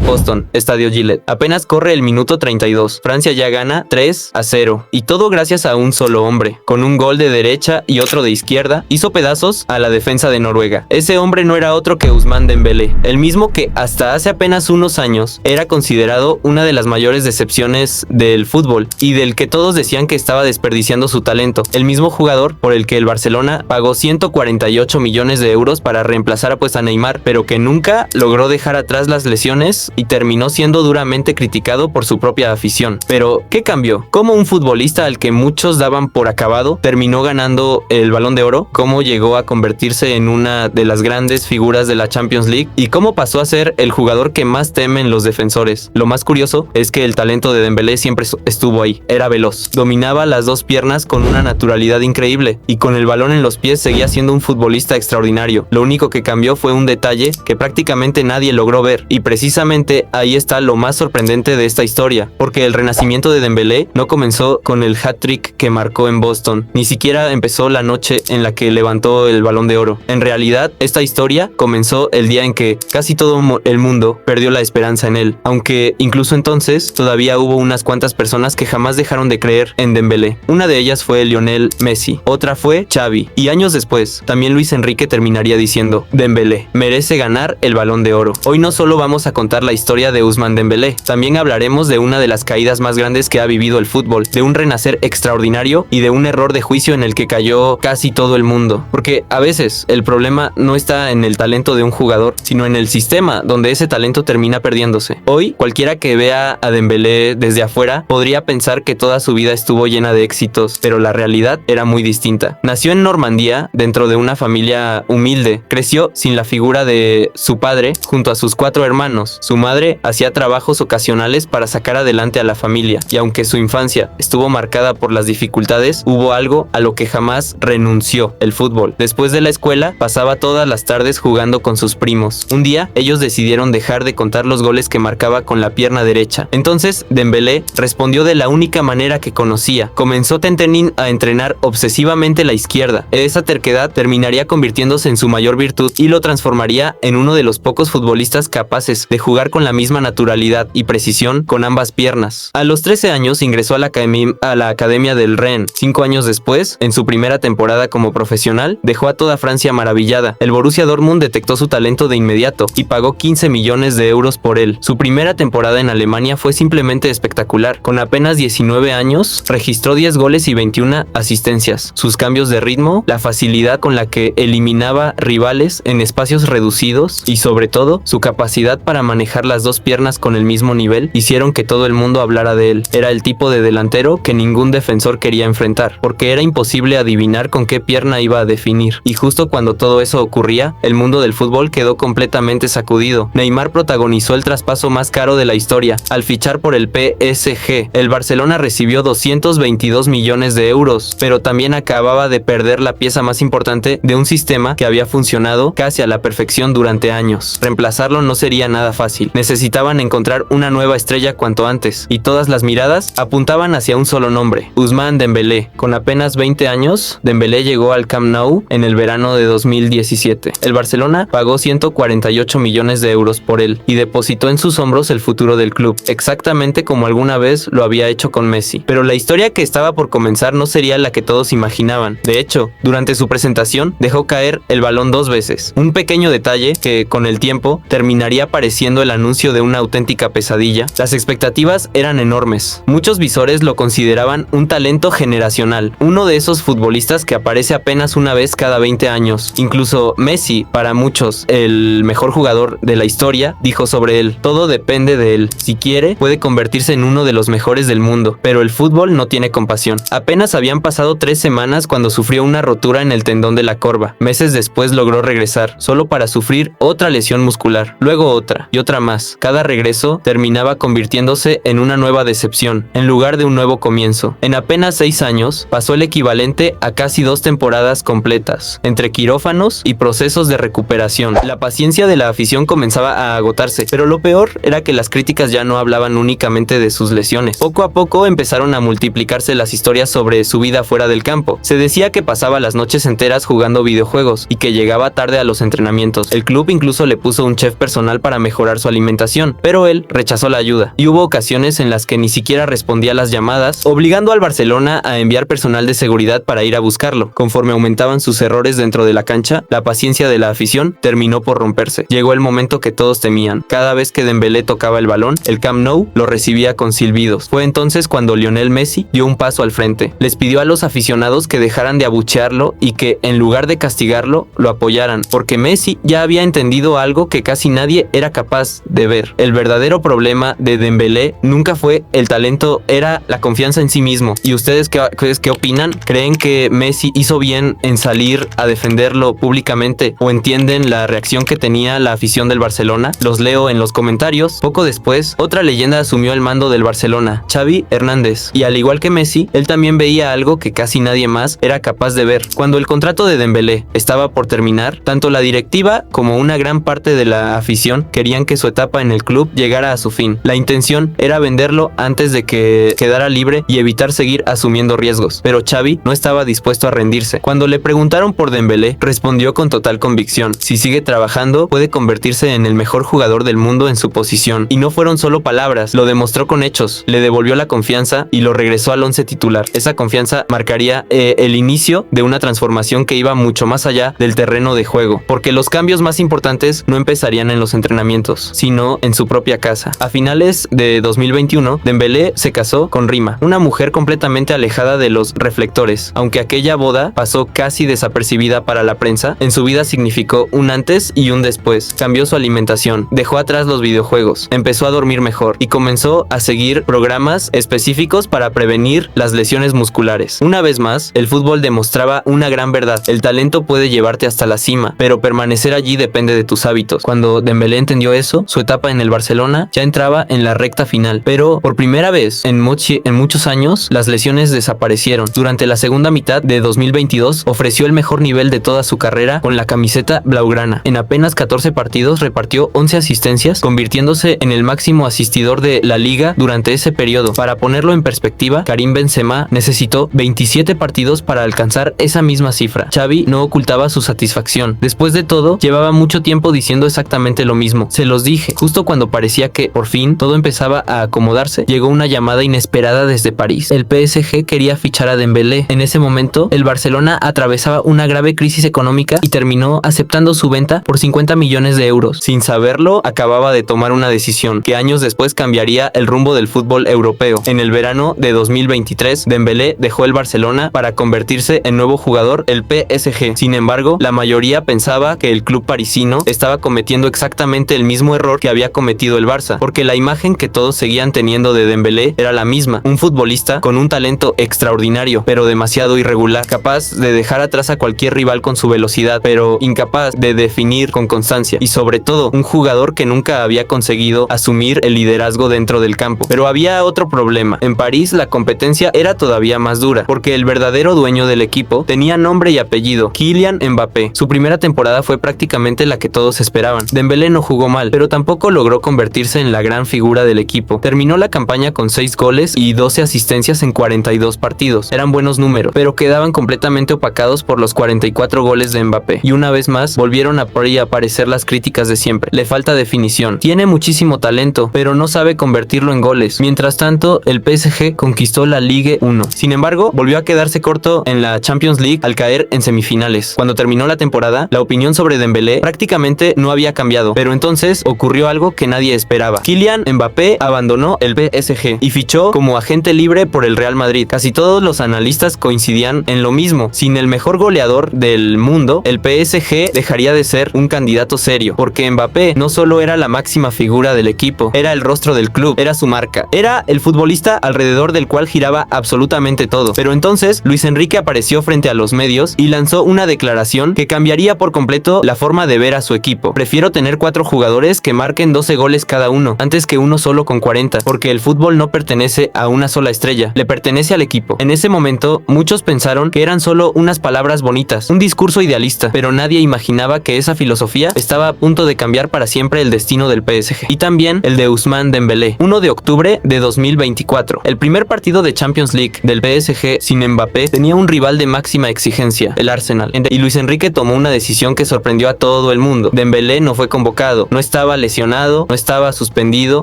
Boston, Estadio Gillette. Apenas corre el minuto 32. Francia ya gana 3-0. Y todo gracias a un solo hombre. Con un gol de derecha y otro de izquierda, hizo pedazos a la defensa de Noruega. Ese hombre no era otro que Ousmane Dembélé, el mismo que hasta hace apenas unos años era considerado una de las mayores decepciones del fútbol y del que todos decían que estaba desperdiciando su talento. El mismo jugador por el que el Barcelona pagó 148 millones de euros para reemplazar pues a Neymar, pero que nunca logró dejar atrás las lesiones y terminó siendo duramente criticado por su propia afición. Pero, ¿qué cambió? ¿Cómo un futbolista al que muchos daban por acabado terminó ganando el Balón de Oro? ¿Cómo llegó a convertirse en una de las grandes figuras de la Champions League? ¿Y cómo pasó a ser el jugador que más temen los defensores? Lo más curioso es que el talento de Dembélé siempre estuvo ahí. Era veloz, dominaba las dos piernas con una naturalidad increíble y con el balón en los pies seguía siendo un futbolista extraordinario. Lo único que cambió fue un detalle que prácticamente nadie logró ver, y precisamente ahí está lo más sorprendente de esta historia, porque el renacimiento de Dembélé no comenzó con el hat-trick que marcó en Boston, ni siquiera empezó la noche en la que levantó el Balón de Oro. En realidad, esta historia comenzó el día en que casi todo el mundo perdió la esperanza en él, aunque incluso entonces todavía hubo unas cuantas personas que jamás dejaron de creer en Dembélé. Una de ellas fue Lionel Messi, otra fue Xavi, y años después también Luis Enrique terminaría diciendo: Dembélé merece ganar el Balón de Oro. Hoy no solo vamos a contar la historia de Ousmane Dembélé, también hablaremos de una de las caídas más grandes que ha vivido el fútbol, de un renacer extraordinario y de un error de juicio en el que cayó casi todo el mundo. Porque a veces el problema no está en el talento de un jugador, sino en el sistema donde ese talento termina perdiéndose. Hoy, cualquiera que vea a Dembélé desde afuera podría pensar que toda su vida estuvo llena de éxitos, pero la realidad era muy distinta. Nació en Normandía, dentro de una familia humilde. Creció sin la figura de su padre junto a sus 4 hermanos. Su madre hacía trabajos ocasionales para sacar adelante a la familia, y aunque su infancia estuvo marcada por las dificultades, hubo algo a lo que jamás renunció: el fútbol. Después de la escuela, pasaba todas las tardes jugando con sus primos. Un día, ellos decidieron dejar de contar los goles que marcaba con la pierna derecha. Entonces, Dembélé respondió de la única manera que conocía. Comenzó Tentenin a entrenar obsesivamente la izquierda. Esa terquedad terminaría convirtiéndose en su mayor virtud y lo transformaría en uno de los pocos futbolistas capaces de jugar con la misma naturalidad y precisión con ambas piernas. A los 13 años ingresó a la Academia del Rennes. 5 años después, en su primera temporada como profesional, dejó a toda Francia maravillada. El Borussia Dortmund detectó su talento de inmediato y pagó 15 millones de euros por él. Su primera temporada en Alemania fue simplemente espectacular. Con apenas 19 años, registró 10 goles y 21 asistencias. Sus cambios de ritmo, la facilidad con la que eliminaba rivales en espacios reducidos y sobre todo su capacidad para manejar las dos piernas con el mismo nivel hicieron que todo el mundo hablara de él. Era el tipo de delantero que ningún defensor quería enfrentar, porque era imposible adivinar con qué pierna iba a definir. Y justo cuando todo eso ocurría, el mundo del fútbol quedó completamente sacudido. Neymar protagonizó el traspaso más caro de la historia al fichar por el PSG. El Barcelona recibió 222 millones de euros, pero también acababa de perder la pieza más importante de un sistema que había funcionado casi a la perfección durante años. Reemplazarlo no sería nada fácil. Necesitaban encontrar una nueva estrella cuanto antes, y todas las miradas apuntaban hacia un solo nombre: Ousmane Dembélé. Con apenas 20 años, Dembélé llegó al Camp Nou en el verano de 2017. El Barcelona pagó 148 millones de euros por él y depositó en sus hombros el futuro del club, exactamente como alguna vez lo había hecho con Messi. Pero la historia que estaba por comenzar no sería la que todos imaginaban. De hecho, durante su presentación dejó caer el balón 2 veces. Un pequeño detalle que con el tiempo terminaría pareciendo el anuncio de una auténtica pesadilla. Las expectativas eran enormes. Muchos visores lo consideraban un talento generacional, uno de esos futbolistas que aparece apenas una vez cada 20 años. Incluso Messi, para muchos el mejor jugador de la historia, dijo sobre él: todo depende de él. Si quiere, puede convertirse en uno de los mejores del mundo, pero el fútbol no tiene compasión. Apenas habían pasado 3 semanas cuando sufrió una rotura en el tendón de la corva. Meses después logró regresar, solo para sufrir otra lesión muscular, luego otra y otra más. Cada regreso terminaba convirtiéndose en una nueva decepción, en lugar de un nuevo comienzo. En apenas 6 años, pasó el equivalente a casi 2 temporadas completas, entre quirófanos y procesos de recuperación. La paciencia de la afición comenzaba a agotarse, pero lo peor era que las críticas ya no hablaban únicamente de sus lesiones. Poco a poco empezaron a multiplicarse las historias sobre su vida fuera del campo. Se decía que pasaba las noches enteras jugando videojuegos y que llegaba tarde a los entrenamientos. El club incluso le puso un chef personal para mejorar su alimentación, pero él rechazó la ayuda, y hubo ocasiones en las que ni siquiera respondía a las llamadas, obligando al Barcelona a enviar personal de seguridad para ir a buscarlo. Conforme aumentaban sus errores dentro de la cancha, la paciencia de la afición terminó por romperse. Llegó el momento que todos temían. Cada vez que Dembélé tocaba el balón, el Camp Nou lo recibía con silbidos. Fue entonces cuando Lionel Messi dio un paso al frente. Les pidió a los aficionados que dejaran de abuchearlo y que, en lugar de castigarlo, lo apoyaran, porque Messi ya había entendido algo que casi nadie era capaz de ver. El verdadero problema de Dembélé nunca fue el talento, era la confianza en sí mismo. ¿Y ustedes qué opinan? ¿Creen que Messi hizo bien en salir a defenderlo públicamente o entienden la reacción que tenía la afición del Barcelona? Los leo en los comentarios. Poco después, otra leyenda asumió el mando del Barcelona, Xavi Hernández, y al igual que Messi, él también veía algo que casi nadie más era capaz de ver. Cuando el contrato de Dembélé estaba por terminar, tanto la directiva como una gran parte de la afición querían que su etapa en el club llegara a su fin. La intención era venderlo antes de que quedara libre y evitar seguir asumiendo riesgos, pero Xavi no estaba dispuesto a rendirse. Cuando le preguntaron por Dembélé, respondió con total convicción: si sigue trabajando, puede convertirse en el mejor jugador del mundo en su posición. Y no fueron solo palabras, lo demostró con hechos. Le devolvió la confianza y lo regresó al once titular. Esa confianza marcaría el inicio de una transformación que iba mucho más allá del terreno de juego, porque los cambios más importantes no empezarían en los entrenamientos, sino en su propia casa. A finales de 2021, Dembélé se casó con Rima, una mujer completamente alejada de los reflectores. Aunque aquella boda pasó casi desapercibida para la prensa, en su vida significó un antes y un después. Cambió su alimentación, dejó atrás los videojuegos, empezó a dormir mejor y comenzó a seguir programas específicos para prevenir las lesiones musculares. Una vez más, el fútbol demostraba una gran verdad: el talento puede llevarte hasta la cima, pero permanecer allí depende de tus hábitos. Cuando Dembélé entendió eso, su etapa en el Barcelona ya entraba en la recta final, pero por primera vez en muchos años, las lesiones desaparecieron. Durante la segunda mitad de 2022, ofreció el mejor nivel de toda su carrera con la camiseta blaugrana. En apenas 14 partidos repartió 11 asistencias, convirtiéndose en el máximo asistidor de la liga durante ese periodo. Para ponerlo en perspectiva, Karim Benzema necesitó 27 partidos para alcanzar esa misma cifra. Xavi no ocultaba su satisfacción. Después de todo, llevaba mucho tiempo diciendo exactamente lo mismo: se los dije. Justo cuando parecía que por fin todo empezaba a acomodarse, llegó una llamada inesperada desde París. El PSG quería fichar a Dembélé. En ese momento, el Barcelona atravesaba una grave crisis económica y terminó aceptando su venta por 50 millones de euros. Sin saberlo, acababa de tomar una decisión que años después cambiaría el rumbo del fútbol europeo. En el verano de 2023, Dembélé dejó el Barcelona para convertirse en nuevo jugador el PSG. Sin embargo, la mayoría pensaba que el club parisino estaba cometiendo exactamente el mismo error que había cometido el Barça, porque la imagen que todos seguían teniendo de Dembélé era la misma: un futbolista con un talento extraordinario, pero demasiado irregular, capaz de dejar atrás a cualquier rival con su velocidad, pero incapaz de definir con constancia, y sobre todo, un jugador que nunca había conseguido asumir el liderazgo dentro del campo. Pero había otro problema: en París la competencia era todavía más dura, porque el verdadero dueño del equipo tenía nombre y apellido: Kylian Mbappé. Su primera temporada fue prácticamente la que todos esperaban. Dembélé no jugó mal, pero tampoco logró convertirse en la gran figura del equipo. Terminó la campaña con 6 goles y 12 asistencias en 42 partidos. Eran buenos números, pero quedaban completamente opacados por los 44 goles de Mbappé. Y una vez más, volvieron a aparecer las críticas de siempre: le falta definición. Tiene muchísimo talento, pero no sabe convertirlo en goles. Mientras tanto, el PSG conquistó la Ligue 1. Sin embargo, volvió a quedarse corto en la Champions League al caer en semifinales. Cuando terminó la temporada, la opinión sobre Dembélé prácticamente no había cambiado, pero entonces ocurrió algo que nadie esperaba. Kylian Mbappé abandonó el PSG y fichó como agente libre por el Real Madrid. Casi todos los analistas coincidían en lo mismo: sin el mejor goleador del mundo, el PSG dejaría de ser un candidato serio, porque Mbappé no solo era la máxima figura del equipo, era el rostro del club, era su marca, era el futbolista alrededor del cual giraba absolutamente todo. Pero entonces Luis Enrique apareció frente a los medios y lanzó una declaración que cambiaría por completo la forma de ver a su equipo: prefiero tener 4 jugadores que marquen 12 goles cada uno, antes que uno solo con 40, porque el fútbol no pertenece a una sola estrella, le pertenece al equipo. En ese momento, muchos pensaron que eran solo unas palabras bonitas, un discurso idealista, pero nadie imaginaba que esa filosofía estaba a punto de cambiar para siempre el destino del PSG, y también el de Ousmane Dembélé. 1 de octubre de 2024, el primer partido de Champions League del PSG sin Mbappé tenía un rival de máxima exigencia, el Arsenal, y Luis Enrique tomó una decisión que sorprendió a todo el mundo. Dembélé no fue convocado, no estaba lesionado, no estaba suspendido,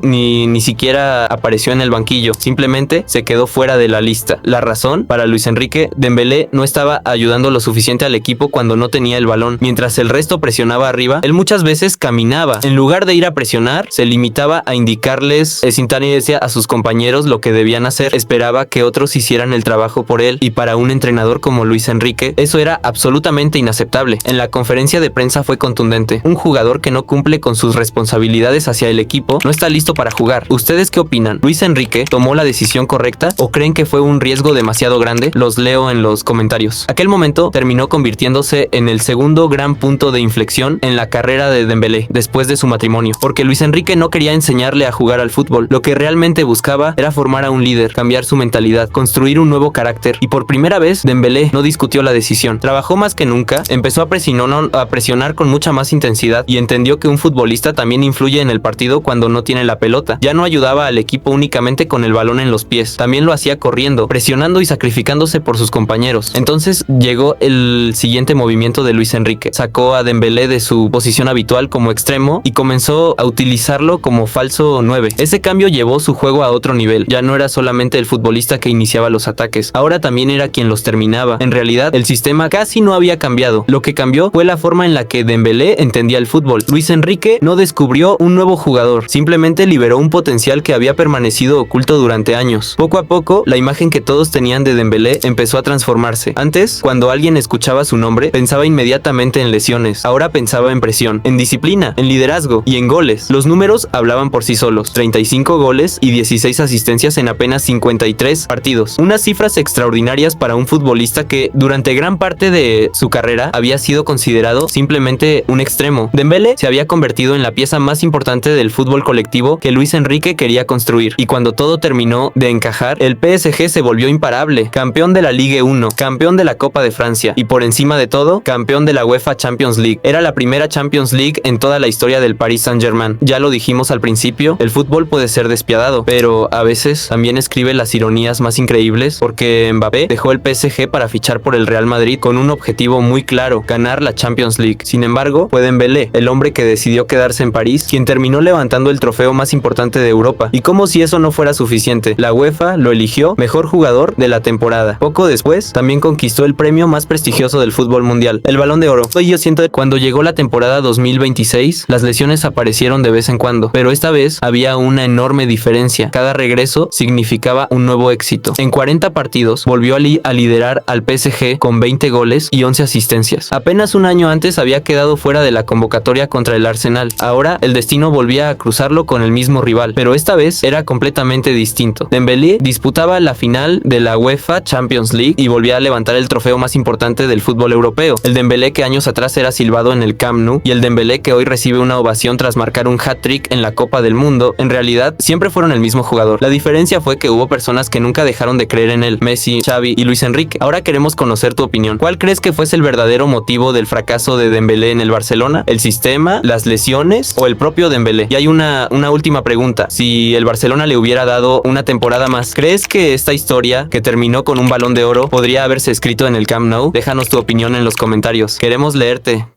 ni siquiera apareció en el banquillo. Simplemente se quedó fuera de la lista. La razón, para Luis Enrique, Dembélé no estaba ayudando lo suficiente al equipo cuando no tenía el balón. Mientras el resto presionaba arriba, él muchas veces caminaba. En lugar de ir a presionar, se limitaba a indicarles sin tarencia a sus compañeros lo que debían hacer. Esperaba que otros hicieran el trabajo por él, y para un entrenador como Luis Enrique, eso era absolutamente inaceptable. En la conferencia de prensa fue contundente: un jugador que no cumple con sus responsabilidades hacia el equipo no está listo para jugar. ¿Ustedes qué opinan? ¿Luis Enrique tomó la decisión correcta o creen que fue un riesgo demasiado grande? Los leo en los comentarios. Aquel momento terminó convirtiéndose en el segundo gran punto de inflexión en la carrera de Dembélé después de su matrimonio, porque Luis Enrique no quería enseñarle a jugar al fútbol. Lo que realmente buscaba era formar a un líder, cambiar su mentalidad, construir un nuevo carácter, y por primera vez Dembélé no discutió la decisión. Trabajó más que nunca, empezó a presionar con mucha más intensidad y entendió que un futbolista también influye en el partido cuando no tiene la pelota. Ya no ayudaba al equipo únicamente con el balón en los pies, también lo hacía corriendo, presionando y sacrificándose por sus compañeros. Entonces llegó el siguiente movimiento de Luis Enrique. Sacó a Dembélé de su posición habitual como extremo y comenzó a utilizarlo como falso 9. Ese cambio llevó su juego a otro nivel. Ya no era solamente el futbolista que iniciaba los ataques, ahora también era quien los terminaba. En realidad, el sistema casi no había cambiado. Lo que cambió fue la forma en la que Dembélé entendía el fútbol. Luis Enrique no descubrió un nuevo jugador, simplemente liberó un potencial que había permanecido oculto durante años. Poco a poco, la imagen que todos tenían de Dembélé empezó a transformarse. Antes, cuando alguien escuchaba su nombre, pensaba inmediatamente en lesiones. Ahora pensaba en presión, en disciplina, en liderazgo y en goles. Los números hablaban por sí solos: 35 goles y 16 asistencias en apenas 53 partidos. Unas cifras extraordinarias para un futbolista que durante gran parte de su carrera había sido considerado simplemente un extremo. Dembélé se había convertido en la pieza más importante del fútbol colectivo que Luis Enrique quería construir, y cuando todo terminó de encajar, el PSG se volvió imparable: campeón de la Ligue 1, campeón de la Copa de Francia y, por encima de todo, campeón de la UEFA Champions League. Era la primera Champions League en toda la historia del Paris Saint-Germain. Ya lo dijimos al principio, el fútbol puede ser despiadado, pero a veces también escribe las ironías más increíbles, porque Mbappé dejó el PSG para fichar por el Real Madrid con un objetivo muy claro: ganar la Champions League. Sin embargo, fue Dembélé, el hombre que decidió quedarse en París, quien terminó levantando el trofeo más importante de Europa. Y como si eso no fuera suficiente, la UEFA lo eligió mejor jugador de la temporada. Poco después, también conquistó el premio más prestigioso del fútbol mundial, el Balón de Oro. Y yo siento que cuando llegó la temporada 2026, las lesiones aparecieron de vez en cuando, pero esta vez había una enorme diferencia. Cada regreso significaba un nuevo éxito. En 40 partidos, volvió a liderar al PSG con 20 goles y 11 asistencias. Apenas un año antes había quedado fuera de la convocatoria contra el Arsenal. Ahora el destino volvía a cruzarlo con el mismo rival, pero esta vez era completamente distinto. Dembélé disputaba la final de la UEFA Champions League y volvía a levantar el trofeo más importante del fútbol europeo. El Dembélé que años atrás era silbado en el Camp Nou, y el Dembélé que hoy recibe una ovación tras marcar un hat-trick en la Copa del Mundo, en realidad siempre fueron el mismo jugador. La diferencia fue que hubo personas que nunca dejaron de creer en él: Messi, Xavi y Luis Enrique. Ahora queremos conocer tu opinión. ¿Cuál crees que fuese el verdadero motivo del fracaso de Dembélé en el Barcelona? ¿El sistema, las lesiones o el propio Dembélé? Y hay una última pregunta: si el Barcelona le hubiera dado una temporada más, ¿crees que esta historia, que terminó con un Balón de Oro, podría haberse escrito en el Camp Nou? Déjanos tu opinión en los comentarios. Queremos leerte.